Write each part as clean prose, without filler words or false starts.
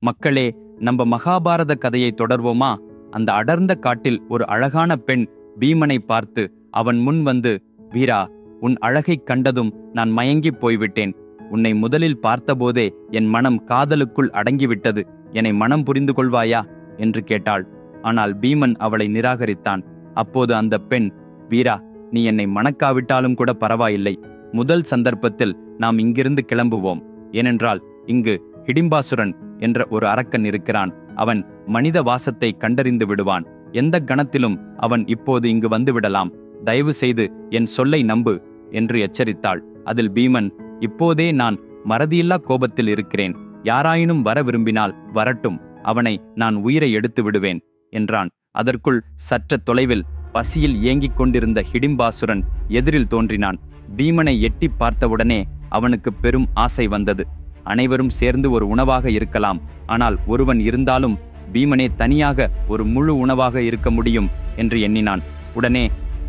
மக்களே, நம்ம மகாபாரத கதையை தொடர்வோமா? அந்த அடர்ந்த காட்டில் ஒரு அழகான பெண் பீமனை பார்த்து அவன் முன் வந்து, வீரா, உன் அழகைக் கண்டதும் நான் மயங்கிப் போய்விட்டேன். உன்னை முதலில் பார்த்தபோதே என் மனம் காதலுக்குள் அடங்கிவிட்டது. என்னை மனம் புரிந்து கொள்வாயா என்று கேட்டாள். ஆனால் பீமன் அவளை நிராகரித்தான். அப்போது அந்த பெண், வீரா, நீ என்னை மணக்காவிட்டாலும் கூட பரவாயில்லை. முதல் சந்தர்ப்பத்தில் நாம் இங்கிருந்து கிளம்புவோம். ஏனென்றால் இங்கு ஹிடிம்பாசுரன் என்ற ஒரு அரக்கன் இருக்கிறான். அவன் மனித வாசத்தை கண்டறிந்து விடுவான். எந்த கணத்திலும் அவன் இப்போது இங்கு வந்து விடலாம். தயவு செய்து என் சொல்லை நம்பு என்று எச்சரித்தாள். அதில் பீமன், இப்போதே நான் மறதியில்லா கோபத்தில் இருக்கிறேன். யாராயினும் வர விரும்பினால் வரட்டும், அவனை நான் உயிரை எடுத்து விடுவேன் என்றான். அதற்குள் சற்ற தொலைவில் பசியில் ஏங்கிக் கொண்டிருந்த ஹிடிம்பாசுரன் எதிரில் தோன்றினான். பீமனை எட்டி பார்த்தவுடனே அவனுக்கு பெரும் ஆசை வந்தது. அனைவரும் சேர்ந்து ஒரு உணவாக இருக்கலாம், ஆனால் ஒருவன் இருந்தாலும் பீமனே தனியாக ஒரு முழு உணவாக இருக்க முடியும் என்று எண்ணினான். உடனே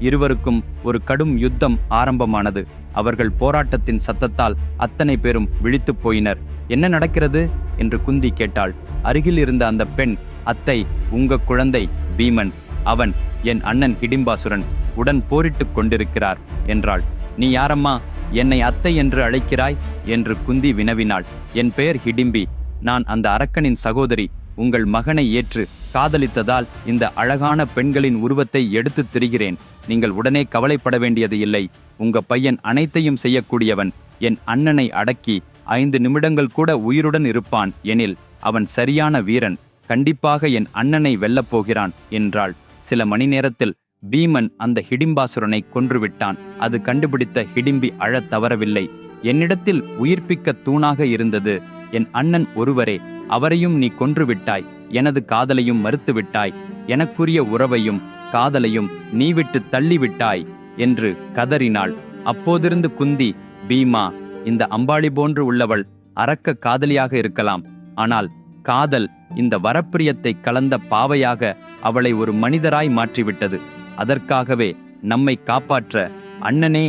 இருவருக்கும் ஒரு கடும் யுத்தம் ஆரம்பமானது. அவர்கள் போராட்டத்தின் சத்தத்தால் அத்தனை பேரும் விழித்துப் போயினர். என்ன நடக்கிறது என்று குந்தி கேட்டாள். அருகில் இருந்த அந்த பெண், அத்தை, உங்க குழந்தை பீமன். அவன் என் அண்ணன் ஹிடிம்பாசுரன் உடன் போரிட்டுக் கொண்டிருக்கிறார் என்றாள். நீ யாரம்மா, என்னை அத்தை என்று அழைக்கிறாய் என்று குந்தி வினவினாள். என் பெயர் ஹிடிம்பி. நான் அந்த அரக்கனின் சகோதரி. உங்கள் மகனை ஏற்று காதலித்ததால் இந்த அழகான பெண்களின் உருவத்தை எடுத்து திரிகிறேன். நீங்கள் உடனே கவலைப்பட வேண்டியது இல்லை. உங்க பையன் அனைத்தையும் செய்யக்கூடியவன். என் அண்ணனை அடக்கி 5 நிமிடங்கள் கூட உயிருடன் இருப்பான் எனில் அவன் சரியான வீரன். கண்டிப்பாக என் அண்ணனை வெல்லப்போகிறான் என்றாள். சில மணி நேரத்தில் பீமன் அந்த ஹிடிம்பாசுரனை கொன்றுவிட்டான். அது கண்டுபிடித்த ஹிடிம்பி அழத் தவறவில்லை. என்னிடத்தில் உயிர்ப்பிக்க தூணாக இருந்தது என் அண்ணன் ஒருவரே. அவரையும் நீ கொன்றுவிட்டாய். எனது காதலையும் மறுத்துவிட்டாய். எனக்குரிய உறவையும் காதலையும் நீ விட்டு தள்ளிவிட்டாய் என்று கதறினாள். அப்போதிருந்து குந்தி, பீமா, இந்த அம்பாளி போன்று உள்ளவள் அரக்க காதலியாக இருக்கலாம். ஆனால் காதல் இந்த வரப்பிரியத்தை கலந்த பாவையாக அவளை ஒரு மனிதராய் மாற்றிவிட்டது. அதற்காகவே நம்மை காப்பாற்ற அண்ணனே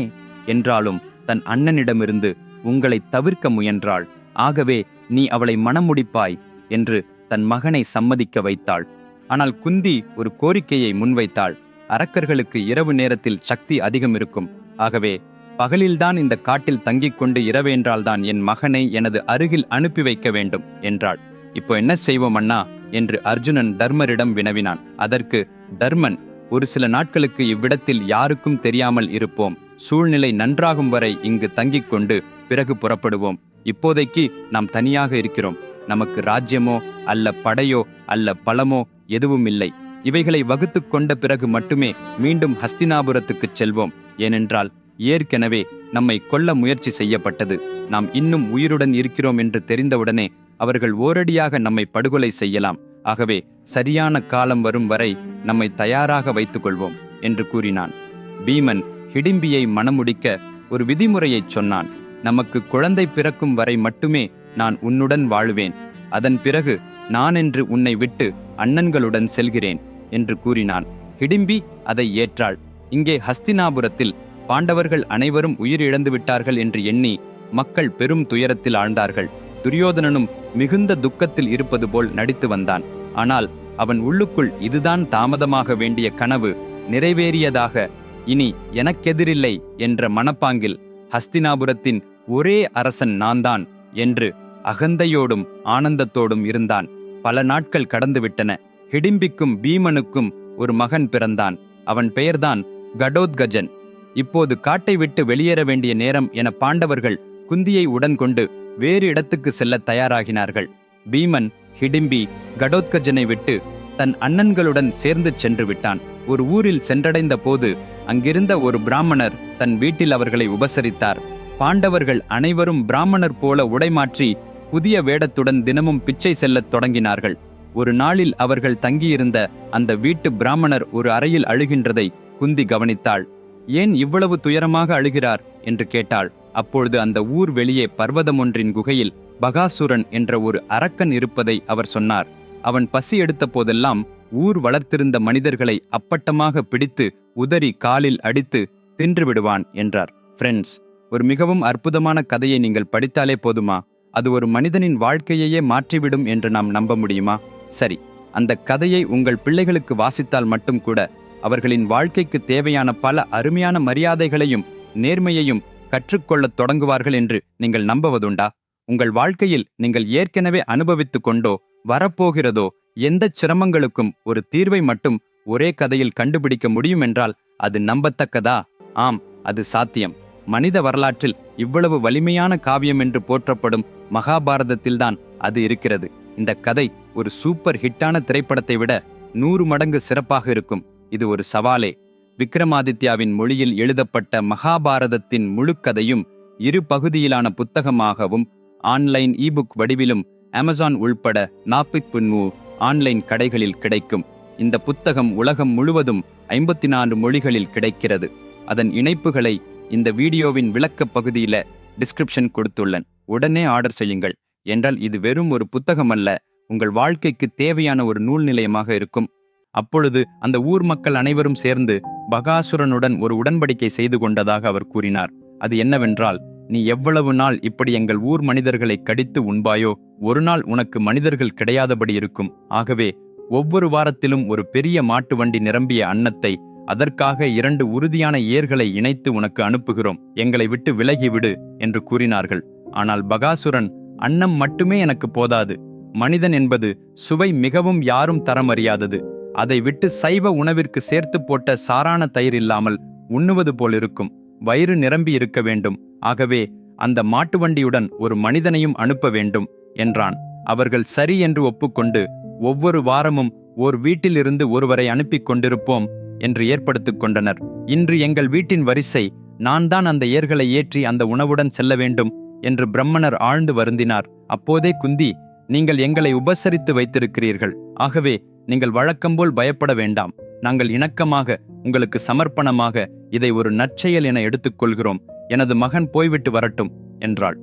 என்றாலும் தன் அண்ணனிடமிருந்து உங்களை தவிர்க்க முயன்றாள். ஆகவே நீ அவளை மணமுடிப்பாய் என்று தன் மகனை சம்மதிக்க வைத்தாள். ஆனால் குந்தி ஒரு கோரிக்கையை முன்வைத்தாள். அரக்கர்களுக்கு இரவு நேரத்தில் சக்தி அதிகம் இருக்கும். ஆகவே பகலில்தான் இந்த காட்டில் தங்கிக் கொண்டு இரவேன்றால்தான் என் மகனை எனது அருகில் அனுப்பி வைக்க வேண்டும் என்றாள். இப்போ என்ன செய்வோம் அண்ணா என்று அர்ஜுனன் தர்மரிடம் வினவினான். அதற்கு தர்மன், ஒரு சில நாட்களுக்கு இவ்விடத்தில் யாருக்கும் தெரியாமல் இருப்போம். சூழ்நிலை நன்றாகும் வரை இங்கு தங்கிக் கொண்டு பிறகு புறப்படுவோம். இப்போதைக்கு நாம் தனியாக இருக்கிறோம். நமக்கு ராஜ்யமோ அல்ல படையோ அல்ல பலமோ எதுவும் இல்லை. இவைகளை வகுத்து கொண்ட பிறகு மட்டுமே மீண்டும் ஹஸ்தினாபுரத்துக்கு செல்வோம். ஏனென்றால் ஏற்கனவே நம்மை கொல்ல முயற்சி செய்யப்பட்டது. நாம் இன்னும் உயிருடன் இருக்கிறோம் என்று தெரிந்தவுடனே அவர்கள் ஓரடியாக நம்மை படுகொலை செய்யலாம். ஆகவே சரியான காலம் வரும் வரை நம்மை தயாராக வைத்துக் கொள்வோம் என்று கூறினான். பீமன் ஹிடிம்பியை மணமுடிக்க ஒரு விதிமுறையைச் சொன்னான். நமக்கு குழந்தை பிறக்கும் வரை மட்டுமே நான் உன்னுடன் வாழுவேன். அதன் பிறகு நான் என்று உன்னை விட்டு அண்ணன்களுடன் செல்கிறேன் என்று கூறினான். ஹிடிம்பி அதை ஏற்றாள். இங்கே ஹஸ்தினாபுரத்தில் பாண்டவர்கள் அனைவரும் உயிரிழந்து விட்டார்கள் என்று எண்ணி மக்கள் பெரும் துயரத்தில் ஆழ்ந்தார்கள். துரியோதனனும் மிகுந்த துக்கத்தில் இருப்பது போல் நடித்து வந்தான். ஆனால் அவன் உள்ளுக்குள் இதுதான் தாமதமாக வேண்டிய கனவு நிறைவேறியதாக, இனி எனக்கெதிரில்லை என்ற மனப்பாங்கில் ஹஸ்தினாபுரத்தின் ஒரே அரசன் நான்தான் என்று அகந்தையோடும் ஆனந்தத்தோடும் இருந்தான். பல நாட்கள் கடந்துவிட்டன. ஹிடிம்பிக்கும் பீமனுக்கும் ஒரு மகன் பிறந்தான். அவன் பெயர்தான் கடோத்கஜன். இப்போது காட்டை விட்டு வெளியேற வேண்டிய நேரம் என பாண்டவர்கள் குந்தியை உடன் கொண்டு வேறு இடத்துக்கு செல்ல தயாராகினார்கள். பீமன் ஹிடிம்பி கடோத்கஜனை விட்டு தன் அண்ணன்களுடன் சேர்ந்து சென்று விட்டான். ஒரு ஊரில் சென்றடைந்த போது அங்கிருந்த ஒரு பிராமணர் தன் வீட்டில் அவர்களை உபசரித்தார். பாண்டவர்கள் அனைவரும் பிராமணர் போல உடைமாற்றி புதிய வேடத்துடன் தினமும் பிச்சை செல்லத் தொடங்கினார்கள். ஒரு நாளில் அவர்கள் தங்கியிருந்த அந்த வீட்டு பிராமணர் ஒரு அறையில் அழுகின்றதை குந்தி கவனித்தாள். ஏன் இவ்வளவு துயரமாக அழுகிறார் என்று கேட்டாள். அப்பொழுது அந்த ஊர் வெளியே பர்வதம் ஒன்றின் குகையில் பகாசுரன் என்ற ஒரு அரக்கன் இருப்பதை அவர் சொன்னார். அவன் பசி எடுத்த போதெல்லாம் ஊர் வளர்த்திருந்த மனிதர்களை அப்பட்டமாக பிடித்து உதறி காலில் அடித்து தின்று விடுவான் என்றார். ஃப்ரெண்ட்ஸ், ஒரு மிகவும் அற்புதமான கதையை நீங்கள் படித்தாலே போதுமா? அது ஒரு மனிதனின் வாழ்க்கையையே மாற்றிவிடும் என்று நாம் நம்ப முடியுமா? சரி, அந்த கதையை உங்கள் பிள்ளைகளுக்கு வாசித்தால் மட்டும் கூட அவர்களின் வாழ்க்கைக்கு தேவையான பல அருமையான மரியாதைகளையும் நேர்மையையும் கற்றுக்கொள்ளத் தொடங்குவார்கள் என்று நீங்கள் நம்புவதுண்டா? உங்கள் வாழ்க்கையில் நீங்கள் ஏற்கனவே அனுபவித்துக் கொண்டோ வரப்போகிறதோ எந்த சிரமங்களுக்கும் ஒரு தீர்வை மட்டும் ஒரே கதையில் கண்டுபிடிக்க முடியும் என்றால் அது நம்பத்தக்கதா? ஆம், அது சாத்தியம். மனித வரலாற்றில் இவ்வளவு வலிமையான காவியம் என்று போற்றப்படும் மகாபாரதத்தில்தான் அது இருக்கிறது. இந்த கதை ஒரு சூப்பர் ஹிட்டான திரைப்படத்தை விட 100 மடங்கு சிறப்பாக இருக்கும். இது ஒரு சவாலே. விக்ரமாதித்யாவின் மொழியில் எழுதப்பட்ட மகாபாரதத்தின் முழு கதையும் 2 பகுதியிலான புத்தகமாகவும் ஆன்லைன் இபுக் வடிவிலும் அமேசான் உள்பட 40 ஆன்லைன் கடைகளில் கிடைக்கும். இந்த புத்தகம் உலகம் முழுவதும் 54 மொழிகளில் கிடைக்கிறது. அதன் இணைப்புகளை இந்த வீடியோவின் விளக்க பகுதியில டிஸ்கிரிப்ஷன் கொடுத்துள்ளேன். உடனே ஆர்டர் செய்யுங்கள். என்றால் இது வெறும் ஒரு புத்தகம் அல்ல, உங்கள் வாழ்க்கைக்கு தேவையான ஒரு நூல் நிலையமாக இருக்கும். அப்பொழுது அந்த ஊர் மக்கள் அனைவரும் சேர்ந்து பகாசுரனுடன் ஒரு உடன்படிக்கை செய்து கொண்டதாக அவர் கூறினார். அது என்னவென்றால், நீ எவ்வளவு நாள் இப்படி எங்கள் ஊர் மனிதர்களை கடித்து உண்பாயோ ஒரு நாள் உனக்கு மனிதர்கள் கிடையாதபடி இருக்கும். ஆகவே ஒவ்வொரு வாரத்திலும் ஒரு பெரிய மாட்டு வண்டி நிரம்பிய அன்னத்தை, அதற்காக 2 உறுதியான ஏர்களை இணைத்து உனக்கு அனுப்புகிறோம். எங்களை விட்டு விலகிவிடு என்று கூறினார்கள். ஆனால் பகாசுரன், அன்னம் மட்டுமே எனக்கு போதாது. மனிதன் என்பது சுவை மிகவும் யாரும் தரமறியாதது. அதை விட்டு சைவ உணவிற்கு சேர்த்து போட்ட சாரான தயிர் இல்லாமல் உண்ணுவது போலிருக்கும். வயிறு நிரம்பி இருக்க வேண்டும். ஆகவே அந்த மாட்டு வண்டியுடன் ஒரு மனிதனையும் அனுப்ப வேண்டும் என்றான். அவர்கள் சரி என்று ஒப்புக்கொண்டு ஒவ்வொரு வாரமும் ஓர் வீட்டிலிருந்து ஒருவரை அனுப்பி கொண்டிருப்போம் என்று ஏற்படுத்திக் கொண்டனர். இன்று எங்கள் வீட்டின் வரிசை, நான் தான் அந்த ஏர்களை ஏற்றி அந்த உணவுடன் செல்ல வேண்டும் என்று பிரம்மணர் ஆழ்ந்து வருந்தினார். அப்போதே குந்தி, நீங்கள் எங்களை உபசரித்து வைத்திருக்கிறீர்கள். ஆகவே நீங்கள் வழக்கம்போல் பயப்பட வேண்டாம். நாங்கள் இணக்கமாக உங்களுக்கு சமர்ப்பணமாக இதை ஒரு நற்செயல் என எடுத்துக்கொள்கிறோம். எனது மகன் போய்விட்டு வரட்டும் என்றாள்.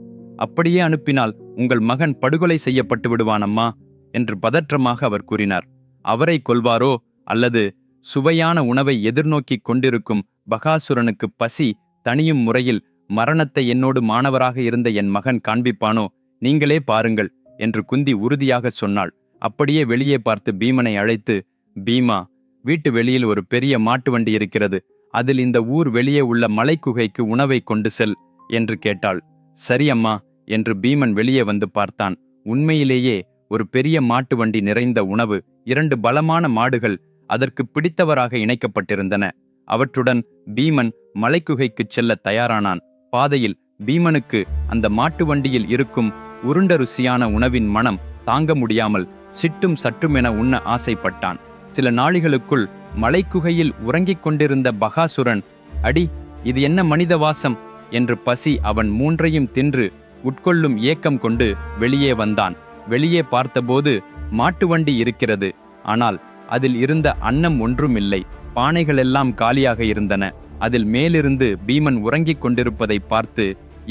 அப்படியே அனுப்பினால் உங்கள் மகன் படுகொலை செய்யப்பட்டு விடுவான் அம்மா என்று பதற்றமாக அவர் கூறினார். அவரை கொல்வாரோ அல்லது சுவையான உணவை எதிர்நோக்கி கொண்டிருக்கும் பகாசுரனுக்கு பசி தனியும் முறையில் மரணத்தை என்னோடு மாணவராக இருந்த என் மகன் காண்பிப்பானோ? நீங்களே பாருங்கள் என்று குந்தி உறுதியாக சொன்னாள். அப்படியே வெளியே பார்த்து பீமனை அழைத்து, பீமா, வீட்டு வெளியில் ஒரு பெரிய மாட்டு வண்டி இருக்கிறது. அதில் இந்த ஊர் வெளியே உள்ள மலைக்குகைக்கு உணவை கொண்டு செல் என்று கேட்டாள். சரி அம்மா என்று பீமன் வெளியே வந்து பார்த்தான். உண்மையிலேயே ஒரு பெரிய மாட்டு வண்டி நிறைந்த உணவு, 2 பலமான மாடுகள் அதற்கு பிடித்தவராக இணைக்கப்பட்டிருந்தன. அவற்றுடன் பீமன் மலைக்குகைக்குச் செல்ல தயாரானான். பாதையில் பீமனுக்கு அந்த மாட்டு வண்டியில் இருக்கும் உருண்ட ருசியான உணவின் மனம் தாங்க முடியாமல் சிட்டும் சற்றுமென உண்ண ஆசைப்பட்டான். சில நாளிகளுக்குள் மலைக்குகையில் உறங்கிக் கொண்டிருந்த பகாசுரன், அடி, இது என்ன மனித வாசம் என்று பசி அவன் 3ஐயும் தின்று உட்கொள்ளும் ஏக்கம் கொண்டு வெளியே வந்தான். வெளியே பார்த்தபோது மாட்டு வண்டி இருக்கிறது. ஆனால் அதில் இருந்த அன்னம் ஒன்றுமில்லை. பானைகளெல்லாம் காலியாக இருந்தன. அதில் மேலிருந்து பீமன் உறங்கிக் கொண்டிருப்பதை பார்த்து,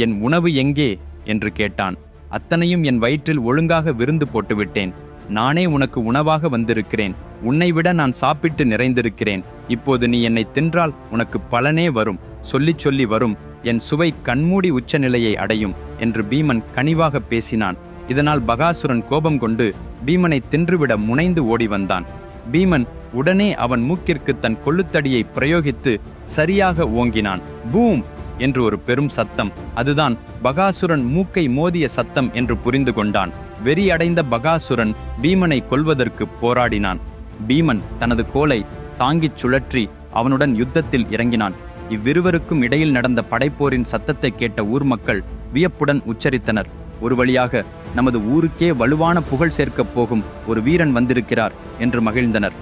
என் உணவு எங்கே என்று கேட்டான். அத்தனையும் என் வயிற்றில் ஒழுங்காக விருந்து போட்டுவிட்டேன். நானே உனக்கு உணவாக வந்திருக்கிறேன். உன்னை விட நான் சாப்பிட்டு நிறைந்திருக்கிறேன். இப்போது நீ என்னை தின்றால் உனக்கு பலனே வரும். சொல்லிச் சொல்லி வரும் என் சுவை கண்மூடி உச்சநிலையை அடையும் என்று பீமன் கனிவாக பேசினான். இதனால் பகாசுரன் கோபம் கொண்டு பீமனை தின்றுவிட முனைந்து ஓடி வந்தான். பீமன் உடனே அவன் மூக்கிற்கு தன் கொள்ளுத்தடியை பிரயோகித்து சரியாக ஓங்கினான். பூம் என்று ஒரு பெரும் சத்தம். அதுதான் பகாசுரன் மூக்கை மோதிய சத்தம் என்று புரிந்து கொண்டான். வெறி அடைந்த பகாசுரன் பீமனை கொல்வதற்கு போராடினான். பீமன் தனது கோலை தாங்கிச் சுழற்றி அவனுடன் யுத்தத்தில் இறங்கினான். இவ்விருவருக்கும் இடையில் நடந்த படைப்போரின் சத்தத்தை கேட்ட ஊர் மக்கள் வியப்புடன் உச்சரித்தனர். ஒரு வழியாக நமது ஊருக்கே வலுவான புகழ் சேர்க்கப் போகும் ஒரு வீரன் வந்திருக்கிறார் என்று மகிழ்ந்தனர்.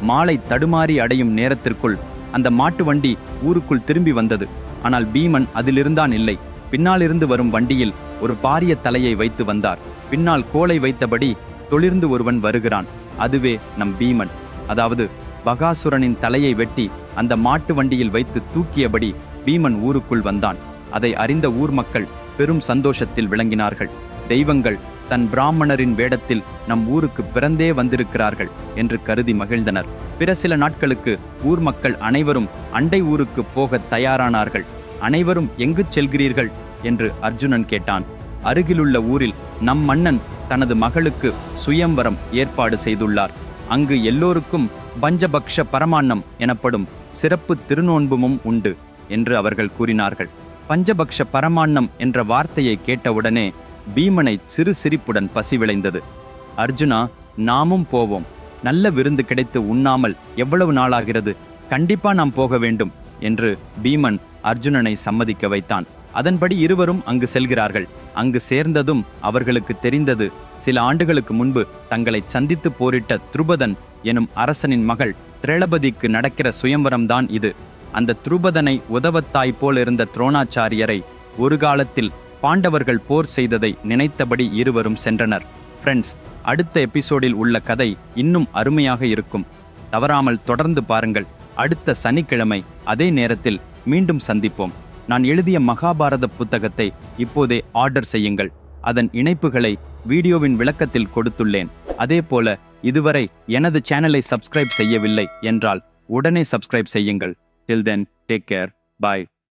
மாலை தடுமாறி அடையும் நேரத்திற்குள் அந்த மாட்டு வண்டி ஊருக்குள் திரும்பி வந்தது. ஆனால் பீமன் அதிலிருந்தான் இல்லை. பின்னாலிருந்து வரும் வண்டியில் ஒரு பாரிய தலையை வைத்து வந்தார். பின்னால் கோலை வைத்தபடி தொழிர்ந்து ஒருவன் வருகிறான். அதுவே நம் பீமன். அதாவது பகாசுரனின் தலையை வெட்டி அந்த மாட்டு வண்டியில் வைத்து தூக்கியபடி பீமன் ஊருக்குள் வந்தான். அதை அறிந்த ஊர் மக்கள் பெரும் சந்தோஷத்தில் விளங்கினார்கள். தெய்வங்கள் தன் பிராமணரின் வேடத்தில் நம் ஊருக்கு பிறந்தே வந்திருக்கிறார்கள் என்று கருதி மகிழ்ந்தனர். பிற சில நாட்களுக்கு ஊர் மக்கள் அனைவரும் அண்டை ஊருக்கு போக தயாரானார்கள். அனைவரும் எங்கு செல்கிறீர்கள் என்று அர்ஜுனன் கேட்டான். அருகிலுள்ள ஊரில் நம் மன்னன் தனது மகளுக்கு சுயம்வரம் ஏற்பாடு செய்துள்ளார். அங்கு எல்லோருக்கும் பஞ்சபக்ஷ பரமான்னம் எனப்படும் சிறப்பு திருநோன்புமும் உண்டு என்று அவர்கள் கூறினார்கள். பஞ்சபக்ஷ பரமான்னம் என்ற வார்த்தையை கேட்டவுடனே பீமனை சிறு சிரிப்புடன் பசி விளைந்தது. அர்ஜுனா, நாமும் போவோம். நல்ல விருந்து கிடைத்து உண்ணாமல் எவ்வளவு நாளாகிறது, கண்டிப்பா நாம் போக வேண்டும் என்று பீமன் அர்ஜுனனை சம்மதிக்க வைத்தான். அதன்படி இருவரும் அங்கு செல்கிறார்கள். அங்கு சேர்ந்ததும் அவர்களுக்கு தெரிந்தது, சில ஆண்டுகளுக்கு முன்பு தங்களை சந்தித்து போரிட்ட துருபதன் எனும் அரசனின் மகள் திரௌபதிக்கு நடக்கிற சுயம்வரம்தான் இது. அந்த துருபதனை உதவத்தாய் போல் இருந்த துரோணாச்சாரியரை ஒரு காலத்தில் பாண்டவர்கள் போர் செய்ததை நினைத்தபடி இருவரும் சென்றனர். ஃப்ரெண்ட்ஸ், அடுத்த எபிசோடில் உள்ள கதை இன்னும் அருமையாக இருக்கும். தவறாமல் தொடர்ந்து பாருங்கள். அடுத்த சனிக்கிழமை அதே நேரத்தில் மீண்டும் சந்திப்போம். நான் எழுதிய மகாபாரத புத்தகத்தை இப்போதே ஆர்டர் செய்யுங்கள். அதன் இணைப்புகளை வீடியோவின் விளக்கத்தில் கொடுத்துள்ளேன். அதேபோல இதுவரை எனது சேனலை சப்ஸ்கிரைப் செய்யவில்லை என்றால் உடனே சப்ஸ்கிரைப் செய்யுங்கள். Till then, take care. Bye.